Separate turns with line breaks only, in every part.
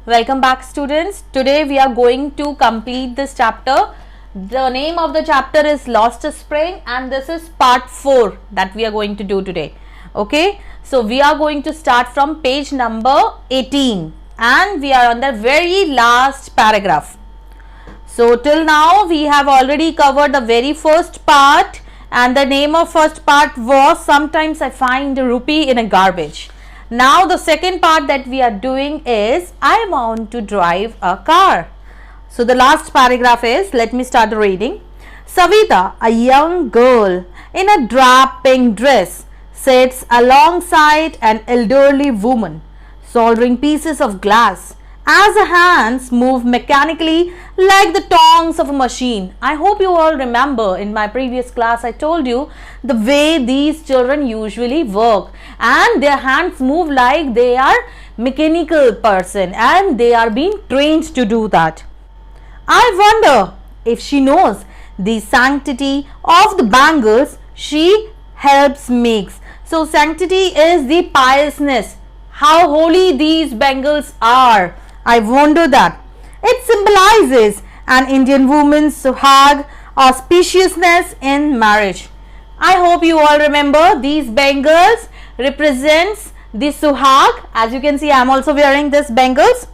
Welcome back, students. Today we are going to complete this chapter. The name of the chapter is Lost Spring, and this is part 4 that we are going to do today. Okay, so we are going to start from page number 18 and we are on the very last paragraph. So till now we have already covered the very first part, and the name of first part was Sometimes I Find a Rupee in a Garbage. Now the second part that we are doing is I want to drive a car. So the last paragraph is, let me start reading. Savita, a young girl in a drab pink dress, sits alongside an elderly woman soldering pieces of glass as her hands move mechanically like the tongs of a machine. I hope you all remember in my previous class I told you the way these children usually work, and their hands move like they are mechanical person and they are being trained to do that. I wonder if she knows the sanctity of the bangles she helps makes. So susanctity is the piousness, how holy these bangles are. I wonder that. It symbolizes an Indian woman's suhag, auspiciousness in marriage. I hope you all remember these bangles represents the suhag. As you can see, I am also wearing this bangles.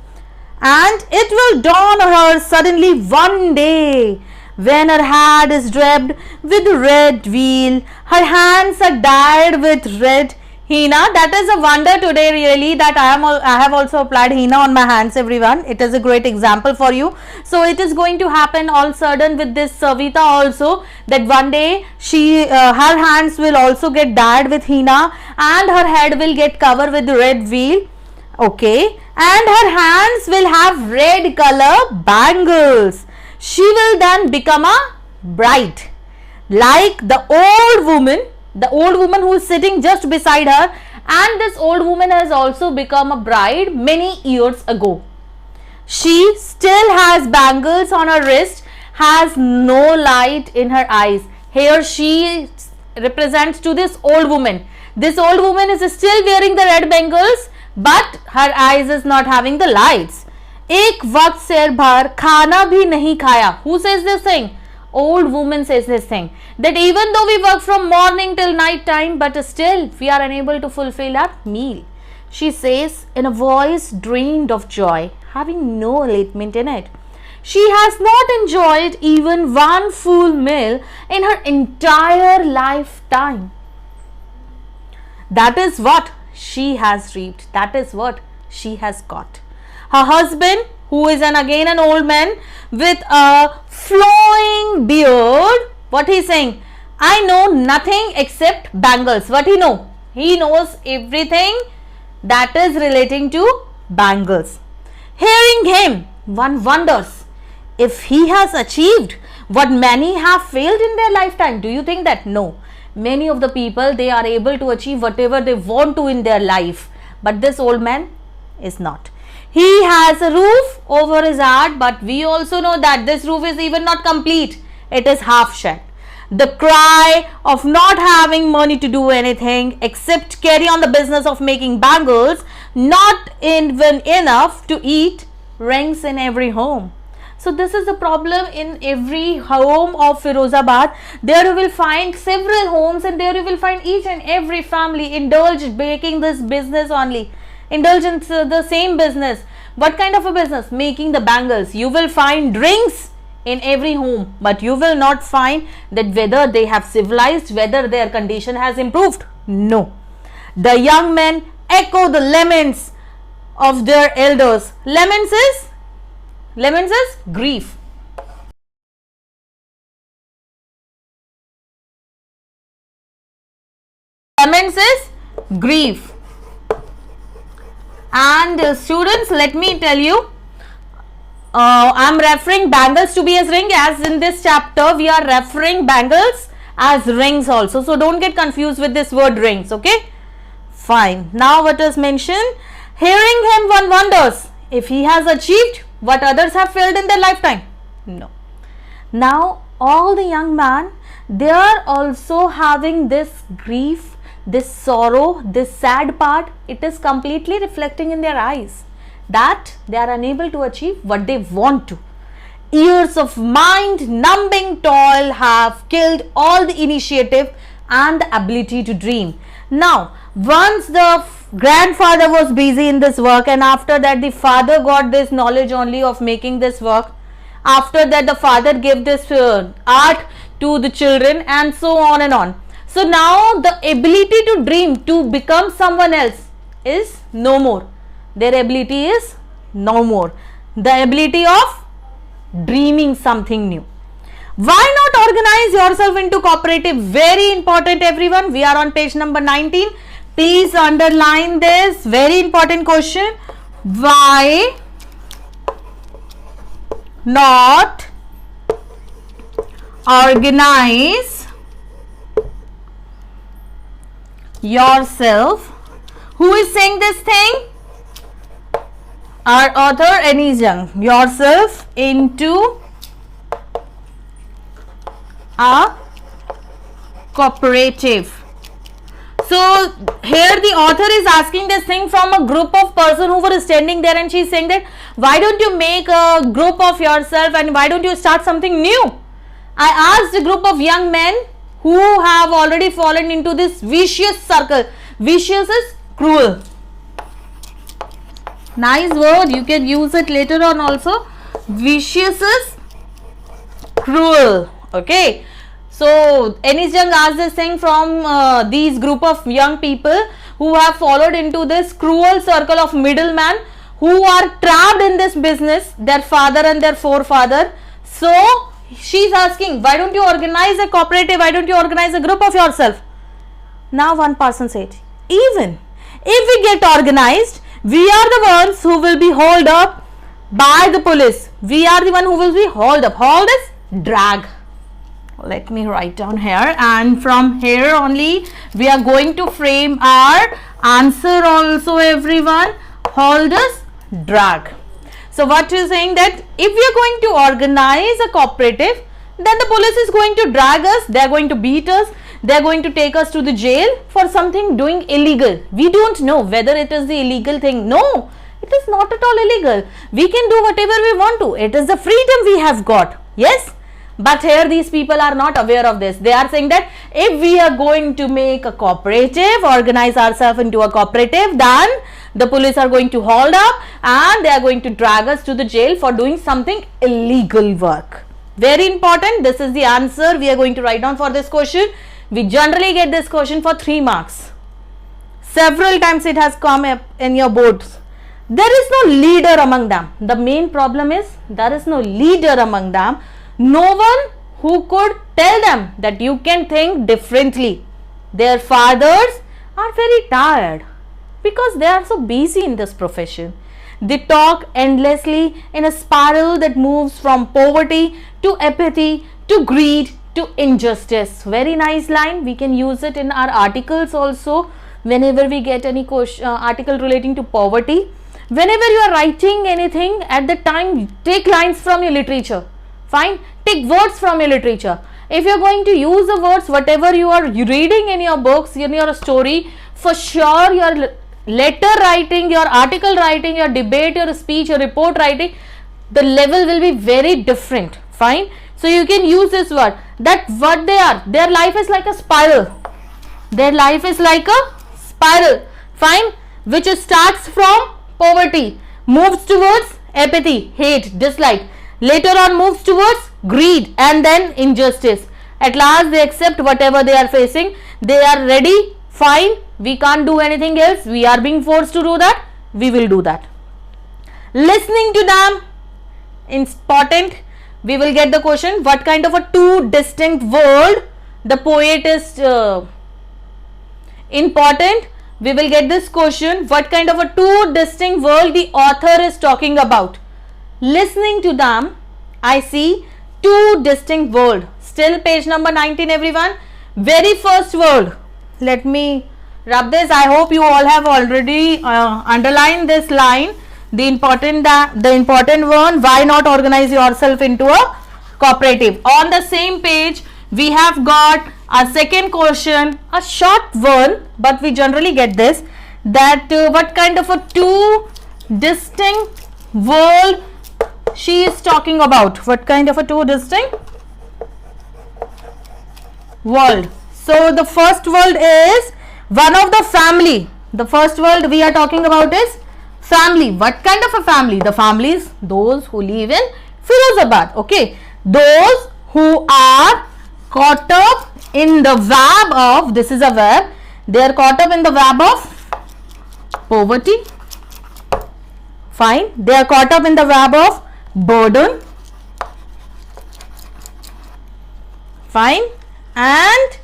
And it will dawn on her suddenly one day when her head is draped with red veil, her hands are dyed with red henna. That is a wonder today really that I have also applied henna on my hands, everyone. It is a great example for you. So it is going to happen all sudden with this Savita also, that one day her hands will also get dyed with henna and her head will get covered with red veil. Okay, and her hands will have red color bangles. She will then become a bride, like the old woman who is sitting just beside her, and this old woman has also become a bride many years ago. She still has bangles on her wrist, has no light in her eyes. Here she represents to this old woman. This old woman is still wearing the red bangles, but her eyes is not having the lights. एक वक्त शेर भर खाना भी नहीं खाया. Who says this thing? Old woman says this thing, that even though we work from morning till night time, but still we are unable to fulfill our meal. She says in a voice drained of joy, having no allotment in it. She has not enjoyed even one full meal in her entire lifetime. That is what she has reaped. That is what she has got. Her husband, who is again an old man with a flowing beard, what he is saying? I know nothing except bangles. What he know? He knows everything that is relating to bangles. Hearing him, one wonders if he has achieved what many have failed in their lifetime. Do you think that? No. Many of the people, they are able to achieve whatever they want to in their life, but this old man is not. He has a roof over his head, but we also know that this roof is even not complete. It is half shed. The cry of not having money to do anything except carry on the business of making bangles, not even enough to eat, rings in every home. So this is the problem in every home of Firozabad. There you will find several homes, and there you will find each and every family indulged making this business only. Indulge in the same business. What kind of a business? Making the bangles. You will find rings in every home, but you will not find that whether they have civilized, whether their condition has improved. No. The young men echo the laments of their elders. Laments is grief. Laments is grief. And students, let me tell you, I am referring bangles to be as ring, as in this chapter we are referring bangles as rings also. So don't get confused with this word rings. Okay, fine. Now what is mentioned? Hearing him, one wonders if he has achieved what others have failed in their lifetime. No. Now all the young men, they are also having this grief, this sorrow, this sad part. It is completely reflecting in their eyes. that they are unable to achieve what they want to. Years of mind-numbing toil have killed all the initiative and the ability to dream. Now, once the grandfather was busy in this work, and after that the father got this knowledge only of making this work. After that the father gave this art to the children, and so on and on. So now the ability to dream, to become someone else, is no more. Their ability is no more. The ability of dreaming something new. Why not organize yourself into cooperative? Very important, everyone. We are on page number 19. Please underline this. Very important question. Why not organize yourself? Who is saying this thing? Our author, Ennis Young. Yourself into a cooperative. So here the author is asking this thing from a group of person who were standing there, and she is saying that why don't you make a group of yourself and why don't you start something new? I asked a group of young men who have already fallen into this vicious circle. Vicious is cruel. Nice word, you can use it later on also. Vicious is cruel. Okay. So Ennis Young asked this thing from these group of young people who have followed into this cruel circle of middlemen who are trapped in this business, their father and their forefather. So she is asking, why don't you organize a cooperative? Why don't you organize a group of yourself? Now one person said, even if we get organized, we are the ones who will be hauled up by the police. We are the one who will be hauled up. Hauled is drag. Let me write down here, and from here only we are going to frame our answer also, everyone. Hauled is drag. So what you are saying, that if we are going to organize a cooperative, then the police is going to drag us, they are going to beat us, they are going to take us to the jail for something doing illegal. We don't know whether it is the illegal thing. No, it is not at all illegal. We can do whatever we want to. It is the freedom we have got. Yes. But here these people are not aware of this. They are saying that if we are going to make a cooperative, organize ourselves into a cooperative, then the police are going to hold up and they are going to drag us to the jail for doing something illegal work. Very important. This is the answer we are going to write down for this question. We generally get this question for 3 marks. Several times it has come up in your boards. There is no leader among them. The main problem is there is no leader among them. No one who could tell them that you can think differently. Their fathers are very tired because they are so busy in this profession. They talk endlessly in a spiral that moves from poverty to apathy to greed to injustice. Very nice line. We can use it in our articles also whenever we get any article relating to poverty. Whenever you are writing anything, at the time take lines from your literature. Fine, take words from your literature. If you are going to use the words, whatever you are reading in your books, in your story, for sure your letter writing, your article writing, your debate, your speech, your report writing, the level will be very different. Fine. So you can use this word, that what they are, their life is like a spiral. Their life is like a spiral. Fine. Which starts from poverty, moves towards apathy, hate, dislike. Later on moves towards greed and then injustice. At last they accept whatever they are facing. They are ready. Fine. We can't do anything else. We are being forced to do that. We will do that. Listening to them. Important. We will get the question. What kind of a two distinct world the poet is important. We will get this question. What kind of a two distinct world the author is talking about? Listening to them, I see two distinct worlds. Still page number 19, everyone. Very first word. Let me rub this. I hope you all have already underlined this line. The important one. Why not organize yourself into a cooperative? On the same page, we have got a second question, a short one, but we generally get this. That what kind of a two distinct world she is talking about? What kind of a two distinct world? So the first world is one of the family. The first world we are talking about is family. What kind of a family? The families, those who live in Firozabad. Okay, those who are caught up in the web of, this is a web, they are caught up in the web of poverty. Fine. They are caught up in the web of burden. Fine. And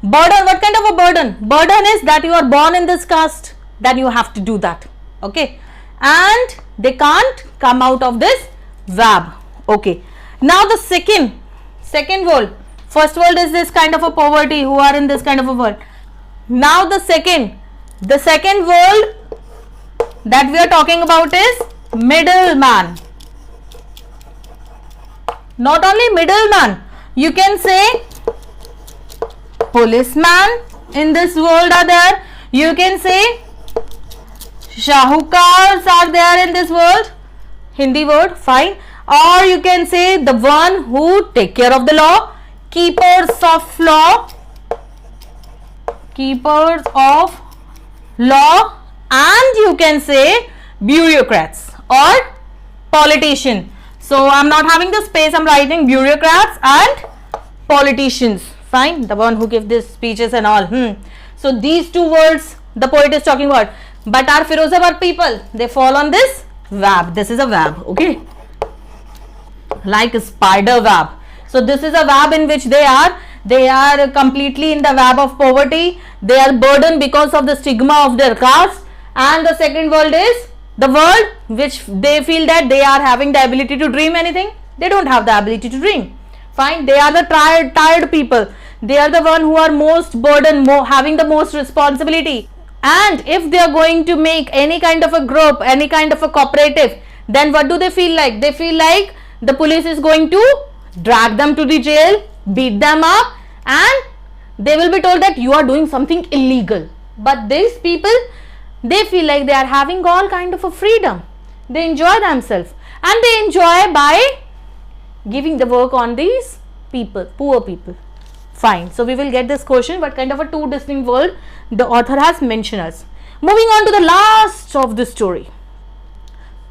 burden, what kind of a burden? Burden is that you are born in this caste, then you have to do that. Okay. And they can't come out of this web. Okay. Now the second world. First world is this kind of a poverty, who are in this kind of a world. Now the second world that we are talking about is middleman. Not only middleman, you can say policeman in this world are there. You can say shahukars are there in this world, Hindi word, fine. Or you can say the one who take care of the law, keepers of law, keepers of law, and you can say bureaucrats or politician. So I'm not having the space, I'm writing bureaucrats and politicians. Fine, the one who give these speeches and all. So these two words the poet is talking about. But our Firozabad people, they fall on this web. This is a web, okay, like a spider web. So this is a web in which they are completely in the web of poverty. They are burdened because of the stigma of their caste. And the second world is the world which they feel that they are having the ability to dream anything. They don't have the ability to dream. Fine, they are the tired people. They are the one who are most burdened, having the most responsibility. And if they are going to make any kind of a group, any kind of a cooperative, then what do they feel like? They feel like the police is going to drag them to the jail, beat them up, and they will be told that you are doing something illegal. But these people, they feel like they are having all kind of a freedom. They enjoy themselves, and they enjoy by giving the work on these people, poor people. Fine. So we will get this question, what kind of a two distinct world the author has mentioned us. Moving on to the last of the story.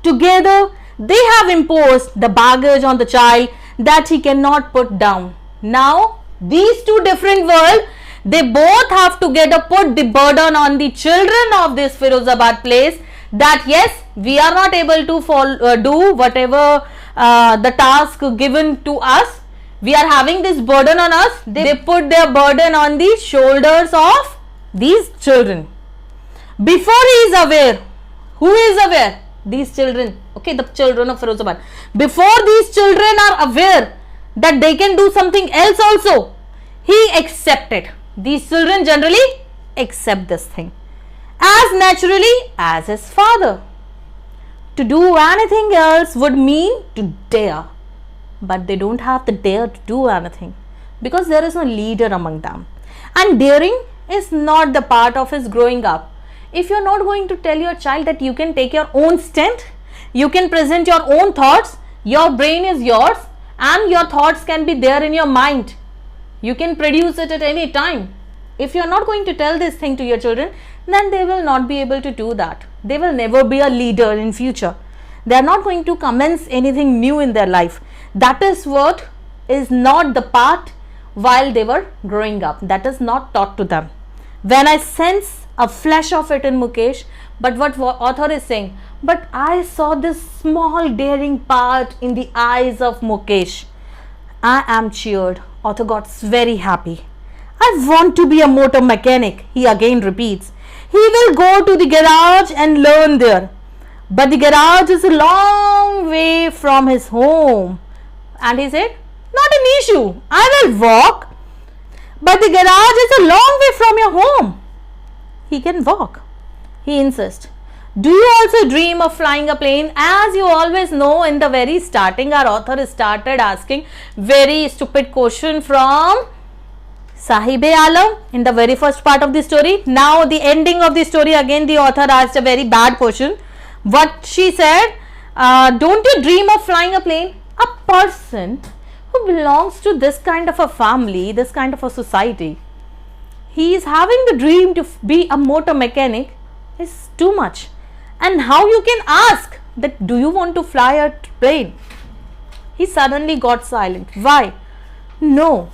Together they have imposed the baggage on the child that he cannot put down. Now these two different worlds, they both have together put the burden on the children of this Firozabad place, that yes, we are not able to do whatever the task given to us. We are having this burden on us. They put their burden on the shoulders of these children. Before he is aware, who is aware? These children, okay, the children of Firozabad. Before these children are aware that they can do something else also, he accepted. These children generally accept this thing as naturally as his father. To do anything else would mean to dare, but they don't have the dare to do anything because there is no leader among them, and daring is not the part of his growing up. If you are not going to tell your child that you can take your own stand, you can present your own thoughts, your brain is yours and your thoughts can be there in your mind, you can produce it at any time. If you are not going to tell this thing to your children, then they will not be able to do that. They will never be a leader in future. They are not going to commence anything new in their life. That is what is not the part while they were growing up. That is not taught to them. When I sense a flash of it in Mukesh, but what author is saying, but I saw this small daring part in the eyes of Mukesh. I am cheered. Author got very happy. I want to be a motor mechanic, he again repeats. He will go to the garage and learn there. But the garage is a long way from his home. And he said, not an issue, I will walk. But the garage is a long way from your home. He can walk. He insists. Do you also dream of flying a plane? As you always know, in the very starting, our author started asking very stupid question from Sahib-e-Alam in the very first part of the story. Now the ending of the story, again the author asked a very bad question. What she said, don't you dream of flying a plane? A person who belongs to this kind of a family, this kind of a society, he is having the dream to be a motor mechanic is too much. And how you can ask that, do you want to fly a plane? He suddenly got silent. Why? No.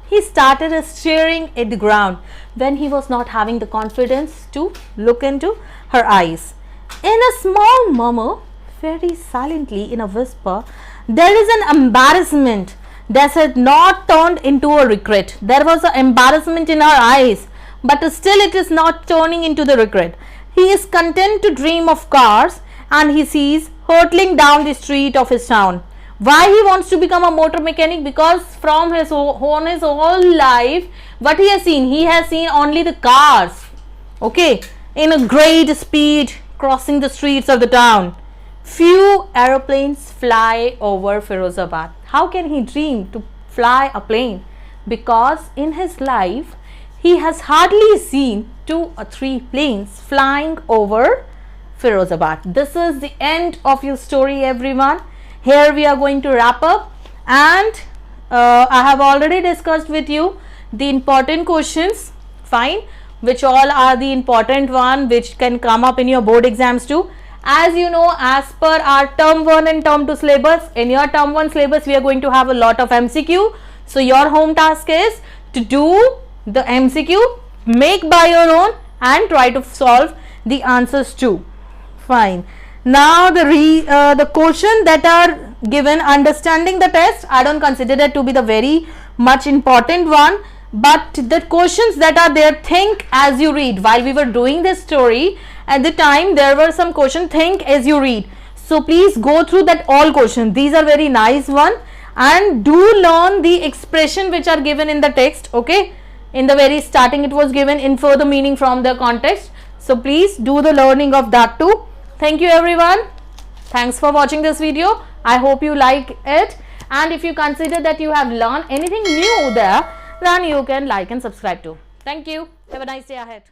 He started staring at the ground when he was not having the confidence to look into her eyes. In a small murmur, very silently in a whisper, there is an embarrassment that had not turned into a regret. There was an embarrassment in her eyes, but still it is not turning into the regret. He is content to dream of cars, and he sees hurtling down the street of his town. Why he wants to become a motor mechanic? Because from his whole life, what he has seen only the cars, okay, in a great speed crossing the streets of the town. Few aeroplanes fly over Firozabad. How can he dream to fly a plane? Because in his life, he has hardly seen 2 or 3 planes flying over Firozabad. This is the end of your story, everyone. Here we are going to wrap up, and I have already discussed with you the important questions, fine, which all are the important one which can come up in your board exams too. As you know, as per our term 1 and term 2 syllabus, in your term 1 syllabus we are going to have a lot of MCQ. So your home task is to do the MCQ, make by your own, and try to solve the answers too. Fine. Now the question that are given understanding the test, I don't consider that to be the very much important one, but the questions that are there, think as you read. While we were doing this story, at the time there were some questions, think as you read. So please go through that all questions. These are very nice one, and do learn the expression which are given in the text, okay. In the very starting it was given, infer the meaning from the context. So please do the learning of that too. Thank you everyone. Thanks for watching this video. I hope you like it, and if you consider that you have learned anything new there, then you can like and subscribe too. Thank you. Have a nice day ahead.